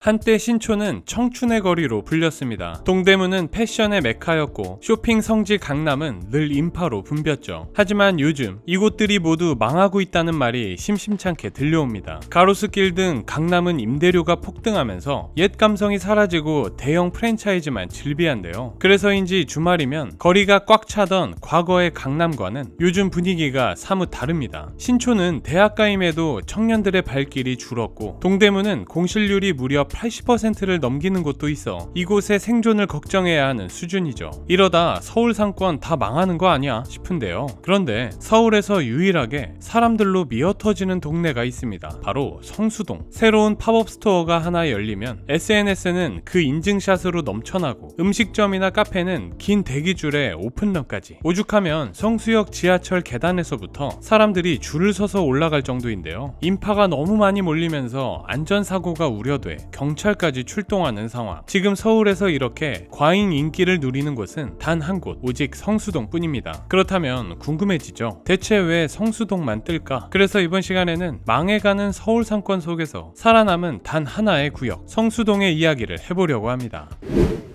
한때 신촌은 청춘의 거리로 불렸습니다. 동대문은 패션의 메카였고 쇼핑 성지 강남은 늘 인파로 붐볐죠. 하지만 요즘 이곳들이 모두 망하고 있다는 말이 심심찮게 들려옵니다. 가로수길 등 강남은 임대료가 폭등하면서 옛 감성이 사라지고 대형 프랜차이즈만 즐비한데요. 그래서인지 주말이면 거리가 꽉 차던 과거의 강남과는 요즘 분위기가 사뭇 다릅니다. 신촌은 대학가임에도 청년들의 발길이 줄었고 동대문은 공실률이 무려 80%를 넘기는 곳도 있어 이곳의 생존을 걱정해야 하는 수준이죠. 이러다 서울 상권 다 망하는 거 아니야 싶은데요. 그런데 서울에서 유일하게 사람들로 미어터지는 동네가 있습니다. 바로 성수동. 새로운 팝업 스토어가 하나 열리면 SNS는 그 인증샷으로 넘쳐나고 음식점이나 카페는 긴 대기줄에 오픈런까지. 오죽하면 성수역 지하철 계단에서부터 사람들이 줄을 서서 올라갈 정도인데요. 인파가 너무 많이 몰리면서 안전사고가 우려돼 경찰까지 출동하는 상황. 지금 서울에서 이렇게 과잉 인기를 누리는 곳은 단 한 곳, 오직 성수동 뿐입니다. 그렇다면 궁금해지죠. 대체 왜 성수동만 뜰까? 그래서 이번 시간에는 망해가는 서울 상권 속에서 살아남은 단 하나의 구역, 성수동의 이야기를 해보려고 합니다.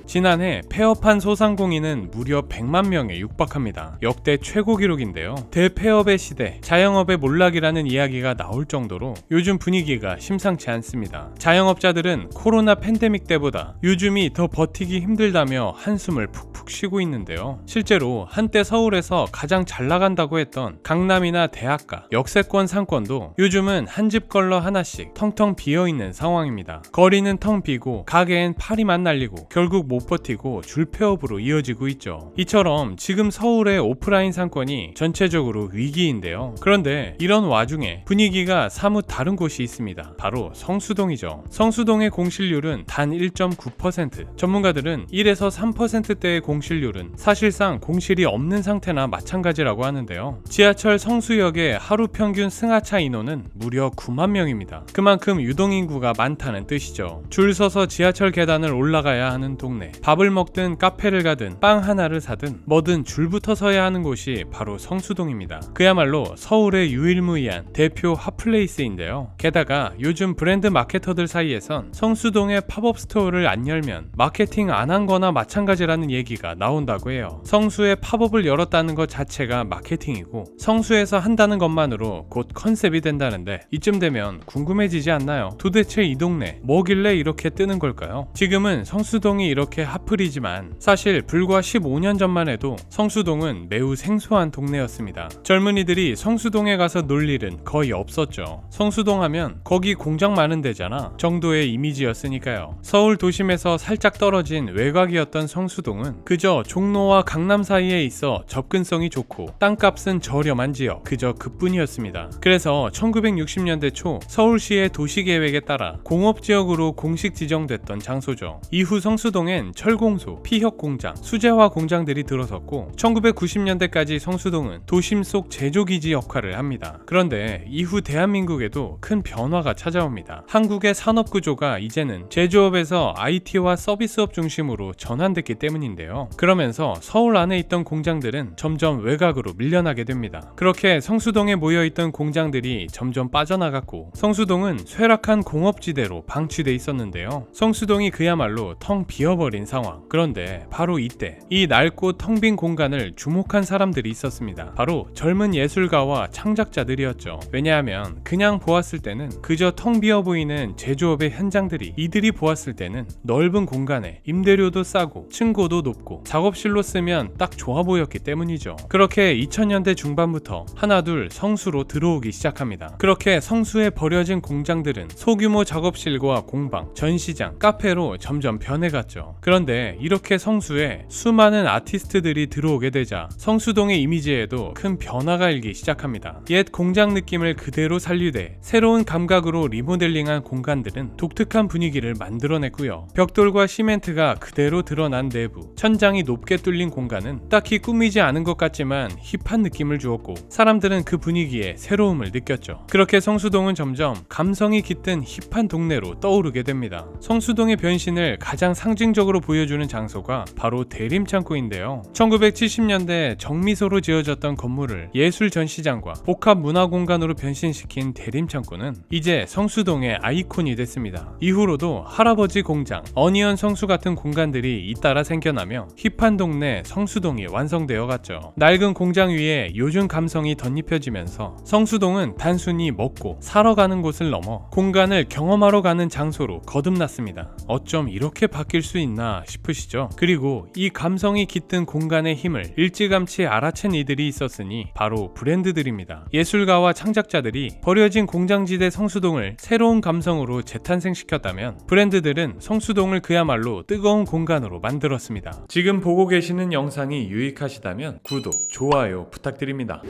지난해 폐업한 소상공인은 무려 100만 명에 육박합니다. 역대 최고 기록인데요. 대폐업의 시대, 자영업의 몰락이라는 이야기가 나올 정도로 요즘 분위기가 심상치 않습니다. 자영업자들은 코로나 팬데믹 때보다 요즘이 더 버티기 힘들다며 한숨을 푹푹 쉬고 있는데요. 실제로 한때 서울에서 가장 잘 나간다고 했던 강남이나 대학가, 역세권 상권도 요즘은 한 집 걸러 하나씩 텅텅 비어있는 상황입니다. 거리는 텅 비고 가게엔 파리만 날리고 결국 못 버티고 줄폐업으로 이어지고 있죠. 이처럼 지금 서울의 오프라인 상권이 전체적으로 위기인데요. 그런데 이런 와중에 분위기가 사뭇 다른 곳이 있습니다. 바로 성수동이죠. 성수동의 공실률은 단 1.9%. 전문가들은 1에서 3%대의 공실률은 사실상 공실이 없는 상태나 마찬가지라고 하는데요. 지하철 성수역의 하루 평균 승하차 인원은 무려 9만 명입니다. 그만큼 유동인구가 많다는 뜻이죠. 줄 서서 지하철 계단을 올라가야 하는 동네. 밥을 먹든 카페를 가든 빵 하나를 사든 뭐든 줄부터 서야 하는 곳이 바로 성수동입니다. 그야말로 서울의 유일무이한 대표 핫플레이스인데요. 게다가 요즘 브랜드 마케터들 사이에선 성수동에 팝업 스토어를 안 열면 마케팅 안 한 거나 마찬가지라는 얘기가 나온다고 해요. 성수에 팝업을 열었다는 것 자체가 마케팅이고 성수에서 한다는 것만으로 곧 컨셉이 된다는데 이쯤 되면 궁금해지지 않나요? 도대체 이 동네 뭐길래 이렇게 뜨는 걸까요? 지금은 성수동이 이렇게 핫플이지만 사실 불과 15년 전만 해도 성수동은 매우 생소한 동네였습니다. 젊은이들이 성수동에 가서 놀 일은 거의 없었죠. 성수동 하면 거기 공장 많은 데잖아 정도의 이미지였으니까요. 서울 도심에서 살짝 떨어진 외곽이었던 성수동은 그저 종로와 강남 사이에 있어 접근성이 좋고 땅값은 저렴한 지역 그저 그뿐이었습니다. 그래서 1960년대 초 서울시의 도시계획에 따라 공업지역으로 공식 지정됐던 장소죠. 이후 성수동엔 철공소, 피혁공장, 수제화 공장들이 들어섰고 1990년대까지 성수동은 도심 속 제조기지 역할을 합니다. 그런데 이후 대한민국에도 큰 변화가 찾아옵니다. 한국의 산업구조가 이제는 제조업에서 IT와 서비스업 중심으로 전환됐기 때문인데요. 그러면서 서울 안에 있던 공장들은 점점 외곽으로 밀려나게 됩니다. 그렇게 성수동에 모여있던 공장들이 점점 빠져나갔고 성수동은 쇠락한 공업지대로 방치돼 있었는데요. 성수동이 그야말로 텅 비어버린 상황. 그런데 바로 이때 이 낡고 텅 빈 공간을 주목한 사람들이 있었습니다. 바로 젊은 예술가와 창작자들이었죠. 왜냐하면 그냥 보았을 때는 그저 텅 비어 보이는 제조업의 현장들이 이들이 보았을 때는 넓은 공간에 임대료도 싸고 층고도 높고 작업실로 쓰면 딱 좋아 보였기 때문이죠. 그렇게 2000년대 중반부터 하나둘 성수로 들어오기 시작합니다. 그렇게 성수에 버려진 공장들은 소규모 작업실과 공방, 전시장, 카페로 점점 변해갔죠. 그런데 이렇게 성수에 수많은 아티스트들이 들어오게 되자 성수동의 이미지에도 큰 변화가 일기 시작합니다. 옛 공장 느낌을 그대로 살리되 새로운 감각으로 리모델링한 공간들은 독특한 분위기를 만들어냈고요. 벽돌과 시멘트가 그대로 드러난 내부, 천장 천장이 높게 뚫린 공간은 딱히 꾸미지 않은 것 같지만 힙한 느낌을 주었고 사람들은 그 분위기에 새로움을 느꼈죠. 그렇게 성수동은 점점 감성이 깃든 힙한 동네로 떠오르게 됩니다. 성수동의 변신을 가장 상징적으로 보여주는 장소가 바로 대림창고인데요. 1970년대 정미소로 지어졌던 건물을 예술 전시장과 복합 문화공간으로 변신시킨 대림창고는 이제 성수동의 아이콘이 됐습니다. 이후로도 할아버지 공장, 어니언 성수 같은 공간들이 잇따라 생겨나며 힙한 동네 성수동이 완성되어 갔죠. 낡은 공장 위에 요즘 감성이 덧입혀지면서 성수동은 단순히 먹고 사러 가는 곳을 넘어 공간을 경험하러 가는 장소로 거듭났습니다. 어쩜 이렇게 바뀔 수 있나 싶으시죠? 그리고 이 감성이 깃든 공간의 힘을 일찌감치 알아챈 이들이 있었으니 바로 브랜드들입니다. 예술가와 창작자들이 버려진 공장지대 성수동을 새로운 감성으로 재탄생시켰다면 브랜드들은 성수동을 그야말로 뜨거운 공간으로 만들었습니다. 지금 보고 계시는 영상이 유익하시다면 구독, 좋아요 부탁드립니다.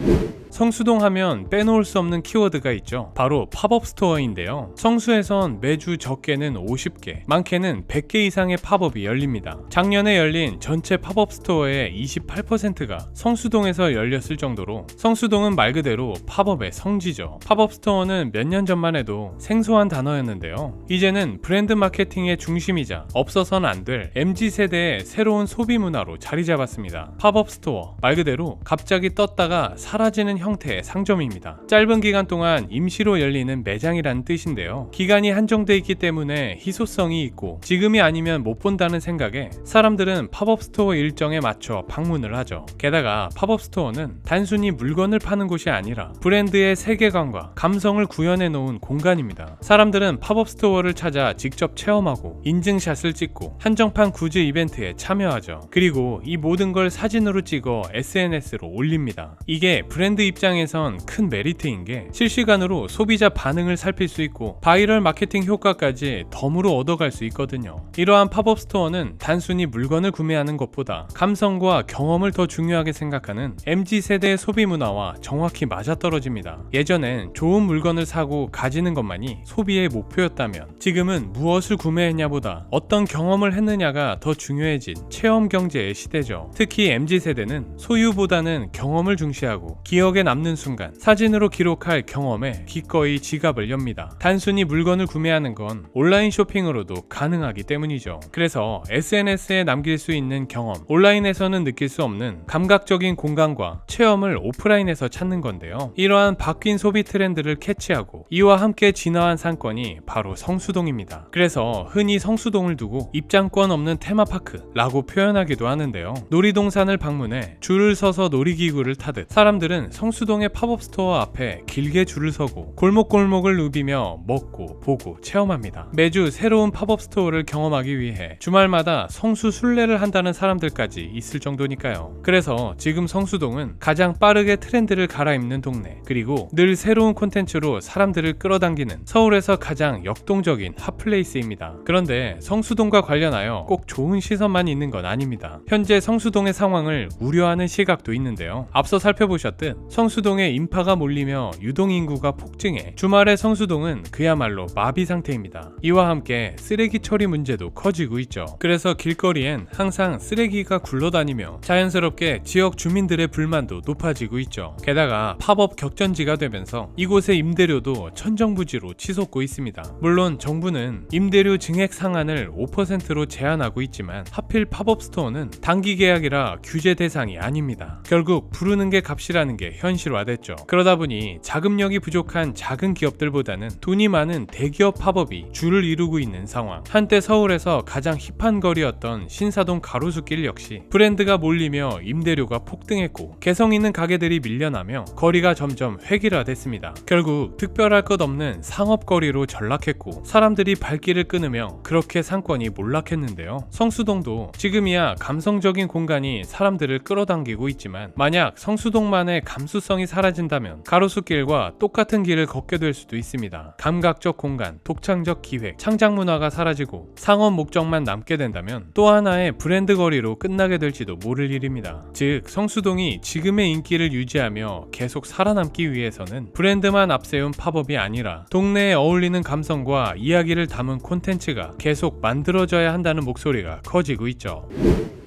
성수동 하면 빼놓을 수 없는 키워드가 있죠. 바로 팝업 스토어인데요. 성수에선 매주 적게는 50개, 많게는 100개 이상의 팝업이 열립니다. 작년에 열린 전체 팝업 스토어의 28%가 성수동에서 열렸을 정도로 성수동은 말 그대로 팝업의 성지죠. 팝업 스토어는 몇 년 전만 해도 생소한 단어였는데요. 이제는 브랜드 마케팅의 중심이자 없어서는 안 될 MZ세대의 새로운 소비 문화로 자리 잡았습니다. 팝업 스토어, 말 그대로 갑자기 떴다가 사라지는 형태의 상점입니다. 짧은 기간 동안 임시로 열리는 매장이라는 뜻인데요. 기간이 한정돼 있기 때문에 희소성이 있고 지금이 아니면 못 본다는 생각에 사람들은 팝업 스토어 일정에 맞춰 방문을 하죠. 게다가 팝업 스토어는 단순히 물건을 파는 곳이 아니라 브랜드의 세계관과 감성을 구현해 놓은 공간입니다. 사람들은 팝업 스토어를 찾아 직접 체험하고 인증샷을 찍고 한정판 굿즈 이벤트에 참여하죠. 그리고 이 모든 걸 사진으로 찍어 SNS로 올립니다. 이게 브랜드 입장에선 큰 메리트인 게 실시간으로 소비자 반응을 살필 수 있고 바이럴 마케팅 효과까지 덤으로 얻어갈 수 있거든요. 이러한 팝업 스토어는 단순히 물건을 구매하는 것보다 감성과 경험을 더 중요하게 생각하는 MZ세대의 소비 문화와 정확히 맞아떨어집니다. 예전엔 좋은 물건을 사고 가지는 것만이 소비의 목표였다면 지금은 무엇을 구매했냐보다 어떤 경험을 했느냐가 더 중요해진 체험 경제의 시대죠. 특히 MZ세대는 소유보다는 경험을 중시하고 기억에 남는 순간 사진으로 기록할 경험에 기꺼이 지갑을 엽니다. 단순히 물건을 구매하는 건 온라인 쇼핑으로도 가능하기 때문이죠. 그래서 SNS에 남길 수 있는 경험, 온라인에서는 느낄 수 없는 감각적인 공간과 체험을 오프라인에서 찾는 건데요. 이러한 바뀐 소비 트렌드를 캐치하고 이와 함께 진화한 상권이 바로 성수동입니다. 그래서 흔히 성수동을 두고 입장권 없는 테마파크라고 표현하기도 하는데요. 놀이동산을 방문해 줄을 서서 놀이기구를 타듯 사람들은 성수동의 팝업 스토어 앞에 길게 줄을 서고 골목골목을 누비며 먹고 보고 체험합니다. 매주 새로운 팝업 스토어를 경험하기 위해 주말마다 성수 순례를 한다는 사람들까지 있을 정도니까요. 그래서 지금 성수동은 가장 빠르게 트렌드를 갈아입는 동네, 그리고 늘 새로운 콘텐츠로 사람들을 끌어당기는 서울에서 가장 역동적인 핫플레이스입니다. 그런데 성수동과 관련하여 꼭 좋은 시선만 있는 건 아닙니다. 현재 성수동의 상황을 우려하는 시각도 있는데요. 앞서 살펴보셨듯 성수동에 인파가 몰리며 유동인구가 폭증해 주말의 성수동은 그야말로 마비 상태입니다. 이와 함께 쓰레기 처리 문제도 커지고 있죠. 그래서 길거리엔 항상 쓰레기가 굴러다니며 자연스럽게 지역 주민들의 불만도 높아지고 있죠. 게다가 팝업 격전지가 되면서 이곳의 임대료도 천정부지로 치솟고 있습니다. 물론 정부는 임대료 증액 상한을 5%로 제한하고 있지만 하필 팝업 스토어는 단기 계약이라 규제 대상이 아닙니다. 결국 부르는 게 값이라는 게 현실화됐죠. 그러다 보니 자금력이 부족한 작은 기업들보다는 돈이 많은 대기업 팝업이 줄을 이루고 있는 상황. 한때 서울에서 가장 힙한 거리였던 신사동 가로수길 역시 브랜드가 몰리며 임대료가 폭등했고 개성 있는 가게들이 밀려나며 거리가 점점 획일화됐습니다. 결국 특별할 것 없는 상업거리로 전락했고 사람들이 발길을 끊으며 그렇게 상권이 몰락했는데요. 성수동도 지금이야 감성적인 공간이 사람들을 끌어당기고 있지만 만약 성수동만의 감수성이 사라진다면 가로수길과 똑같은 길을 걷게 될 수도 있습니다. 감각적 공간, 독창적 기획, 창작 문화가 사라지고 상업 목적만 남게 된다면 또 하나의 브랜드 거리로 끝나게 될지도 모를 일입니다. 즉 성수동이 지금의 인기를 유지하며 계속 살아남기 위해서는 브랜드만 앞세운 팝업이 아니라 동네에 어울리는 감성과 이야기를 담은 콘텐츠가 계속 만들어져야 한다는 목소리가 커지고 있죠.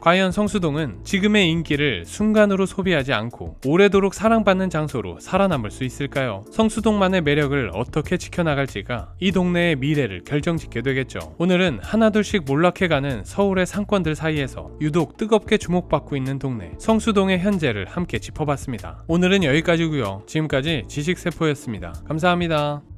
과연 성수동은 지금의 인기를 순간으로 소비하지 않고 오래도록 사랑받는 장소로 살아남을 수 있을까요? 성수동만의 매력을 어떻게 지켜나갈지가 이 동네의 미래를 결정짓게 되겠죠. 오늘은 하나둘씩 몰락해가는 서울의 상권들 사이에서 유독 뜨겁게 주목받고 있는 동네 성수동의 현재를 함께 짚어봤습니다. 오늘은 여기까지고요. 지금까지 지식세포였습니다. 감사합니다.